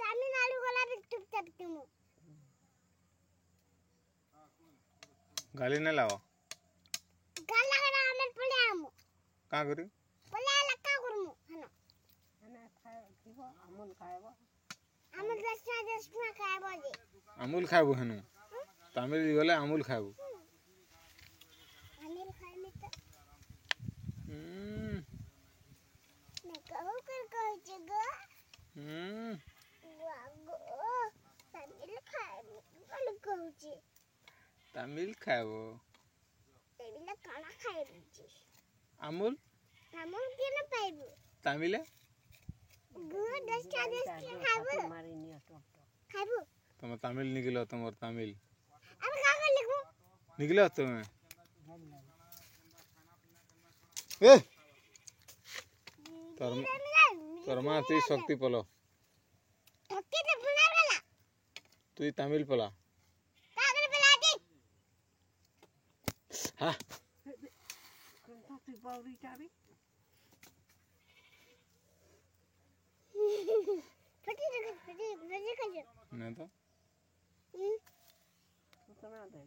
तमिलनाडु वाला भी चुपचाप तुम गाली न लाओ गाला करा हमें पले आमु का करी पले लक्का करमु हनो हना खाए किबो अमूल खाएबो अमूल देश में खाएबो जे अमूल खाबो हनु तमिल गले अमूल खाबो अमूल खाइले त ने कहू कर कहू छ ग वागो तमिल खाइबो बोल कहू छ तमिल खाबो तमिल खाना खाइबो छ अमूल अमूल के न पाइबो तमिल गु देश खाइबो मारी निया टोक खाइबो तुम तमिल निकलो तुम तमिल अब का कर लिखूं निकलो तुम ए तोर मां तू शक्ति पलो ओके तो बना वाला तू तमिल पला का कर बना दे हां तो तू बावरी चाबी फटी कर ना तो तो सुना दे